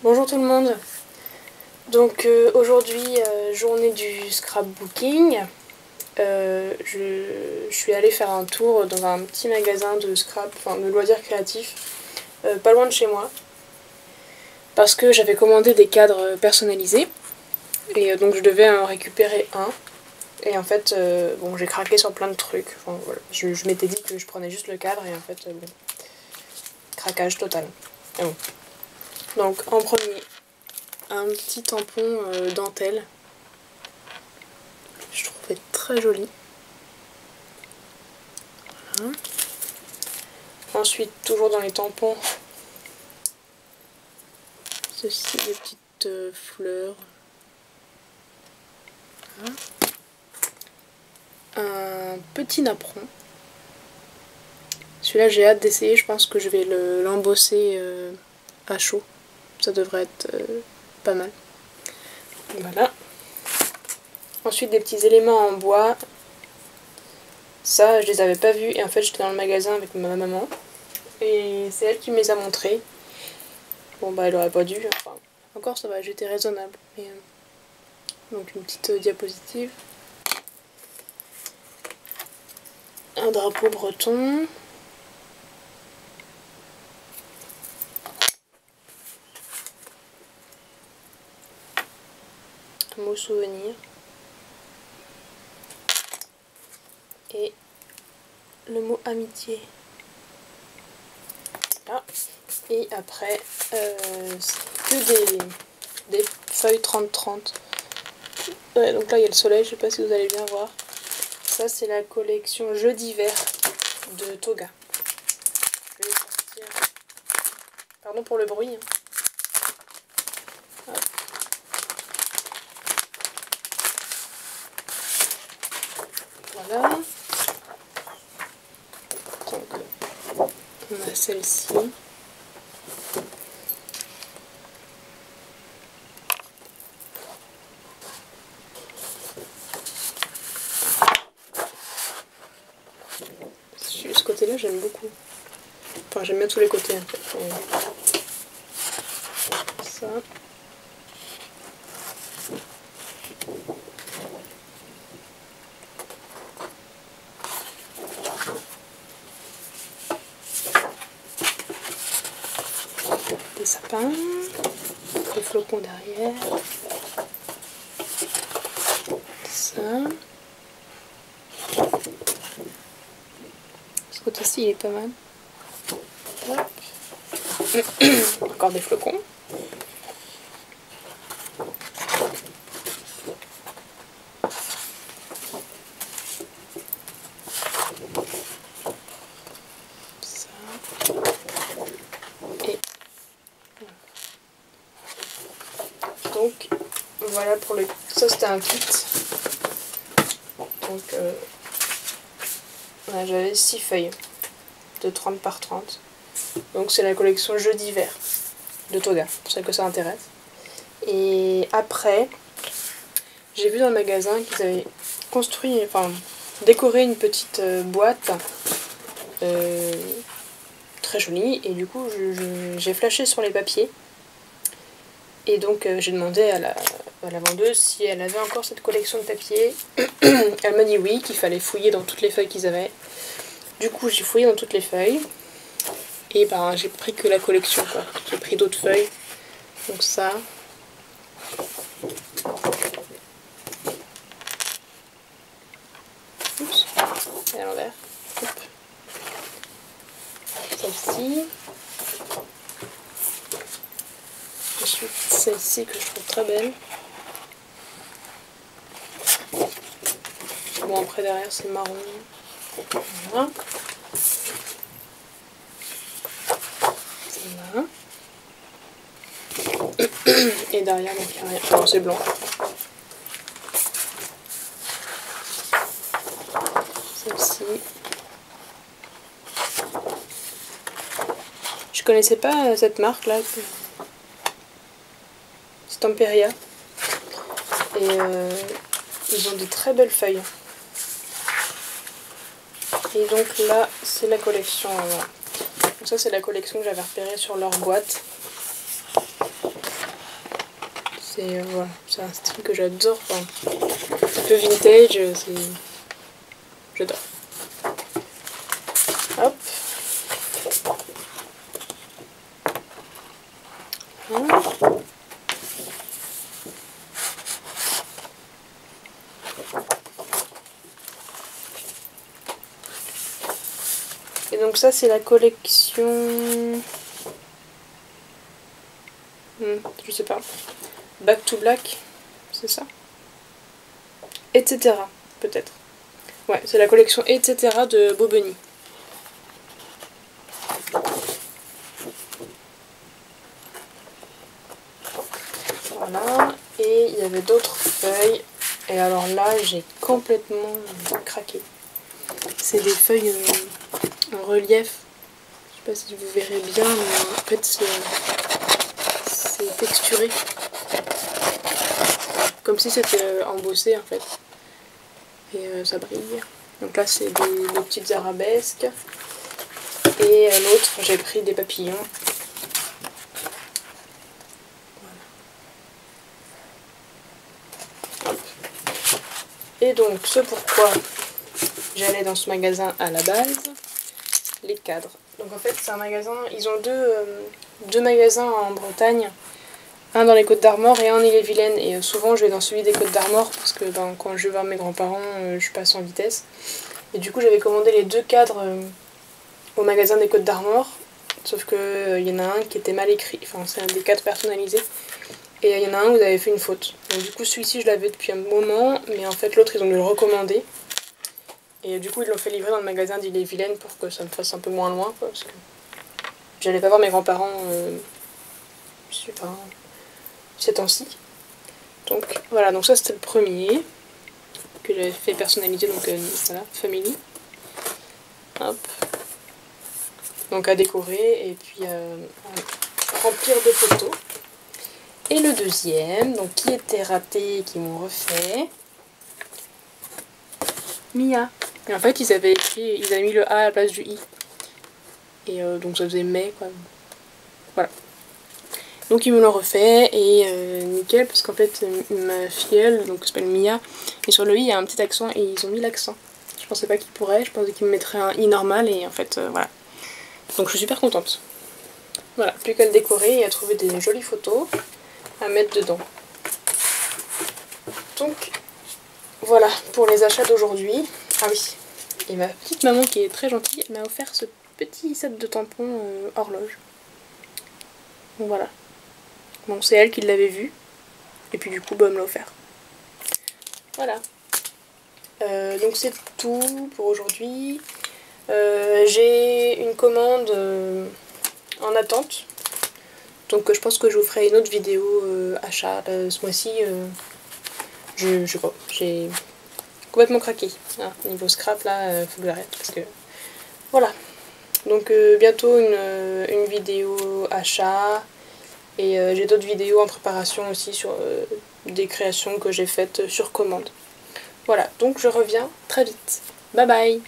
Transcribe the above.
Bonjour tout le monde. Donc aujourd'hui, journée du scrapbooking. Je suis allée faire un tour dans un petit magasin de scrap, enfin de loisirs créatifs, pas loin de chez moi. Parce que j'avais commandé des cadres personnalisés. Et donc je devais en récupérer un. Et en fait, bon, j'ai craqué sur plein de trucs. Enfin, voilà. Je m'étais dit que je prenais juste le cadre et en fait, bon, craquage total. Et bon. Donc en premier, un petit tampon dentelle. Je trouvais très joli. Voilà. Ensuite, toujours dans les tampons, ceci, des petites fleurs. Voilà. Un petit napperon. Celui-là, j'ai hâte d'essayer. Je pense que je vais l'embosser à chaud. Ça devrait être pas mal. Voilà. Ensuite, des petits éléments en bois. Ça, je les avais pas vus. Et en fait, j'étais dans le magasin avec ma maman. Et c'est elle qui me les a montrés. Bon, bah, elle aurait pas dû. Enfin, encore, ça va, j'étais raisonnable. Mais, donc, une petite diapositive. Un drapeau breton. Un mot souvenir. Et le mot amitié. Là. Et après, c'est que des feuilles 30-30. Ouais, donc là il y a le soleil, je sais pas si vous allez bien voir. Ça c'est la collection Jeux d'hiver de Toga. Je vais sortir. Pardon pour le bruit. Hein. Voilà. Donc, on a celle-ci. Ce côté-là, j'aime beaucoup. Enfin, j'aime bien tous les côtés, en fait. Ça. Des sapins. Des flocons derrière. Ça. Ce côté-ci, il est pas mal. Hop. Encore des flocons. Ça. Et donc voilà pour le. Ça c'était un kit. Donc ouais, j'avais 6 feuilles de 30 par 30. Donc c'est la collection Jeux d'hiver de Toga, pour celles que ça intéresse. Et après, j'ai vu dans le magasin qu'ils avaient construit, enfin décoré une petite boîte très jolie. Et du coup, j'ai flashé sur les papiers. Et donc j'ai demandé à la vendeuse si elle avait encore cette collection de papier. Elle m'a dit oui, qu'il fallait fouiller dans toutes les feuilles qu'ils avaient. Du coup, j'ai fouillé dans toutes les feuilles. Et ben, j'ai pris que la collection, quoi. J'ai pris d'autres feuilles. Donc ça. Oups, c'est à l'envers. Celle-ci. Ensuite, celle-ci que je trouve très belle. Bon, après derrière c'est marron. Voilà. Celle-là. Et derrière, donc il n'y a rien. Non, c'est blanc. Celle-ci. Je connaissais pas cette marque là. C'est Temperia. Et ils ont de très belles feuilles. Et donc là, c'est la collection. Donc ça, c'est la collection que j'avais repérée sur leur boîte. C'est voilà, c'est un style que j'adore. Enfin, un peu vintage, j'adore. Hop. Voilà. Et donc ça c'est la collection... je sais pas. Back to Black, c'est ça? Etc. peut-être. Ouais, c'est la collection Etc. de Beau Bunny. Voilà, et il y avait d'autres feuilles. Et alors là, j'ai complètement craqué. C'est des feuilles en relief. Je sais pas si vous verrez bien, mais en fait c'est texturé. Comme si c'était embossé en fait. Et ça brille. Donc là c'est des petites arabesques. Et l'autre j'ai pris des papillons. Voilà. Hop. Et donc ce pourquoi j'allais dans ce magasin à la base, les cadres. Donc en fait c'est un magasin, ils ont deux magasins en Bretagne, un dans les Côtes d'Armor et un en Ille-et-Vilaine. Et souvent je vais dans celui des Côtes d'Armor parce que quand je vais voir mes grands-parents, je passe en vitesse. Et du coup j'avais commandé les deux cadres au magasin des Côtes d'Armor, sauf que il y en a un qui était mal écrit, enfin c'est un des cadres personnalisés. Et il y en a un où vous avez fait une faute. Donc du coup celui-ci je l'avais depuis un moment, mais en fait l'autre ils ont dû le recommander. Et du coup ils l'ont fait livrer dans le magasin d'Ille-et-Vilaine pour que ça me fasse un peu moins loin, quoi, parce que j'allais pas voir mes grands-parents ces temps-ci. Donc voilà, donc ça c'était le premier que j'avais fait personnaliser, donc voilà, Family. Hop. Donc à décorer et puis à remplir de photos. Et le deuxième, donc qui était raté et qui m'ont refait, Mia. Et en fait ils avaient mis le A à la place du I. Et donc ça faisait mai quoi. Voilà. Donc ils me l'ont refait et nickel, parce qu'en fait ma filleule, donc s'appelle Mia, et sur le i il y a un petit accent et ils ont mis l'accent. Je pensais pas qu'ils pourraient, je pensais qu'ils me mettraient un i normal et en fait voilà. Donc je suis super contente. Voilà, plus qu'à le décorer et à trouver des jolies photos à mettre dedans. Donc voilà pour les achats d'aujourd'hui. Ah oui, et ma petite maman qui est très gentille m'a offert ce petit set de tampons horloge. Donc voilà. Bon, c'est elle qui l'avait vu. Et puis du coup, bah, elle me l'a offert. Voilà. Donc c'est tout pour aujourd'hui. J'ai une commande en attente. Donc je pense que je vous ferai une autre vidéo achat. Ce mois-ci, je sais pas, j'ai complètement craqué. Hein, niveau scrap là, faut que j'arrête parce que... Voilà. Donc bientôt une vidéo achat. Et j'ai d'autres vidéos en préparation aussi sur des créations que j'ai faites sur commande. Voilà, donc je reviens très vite. Bye bye!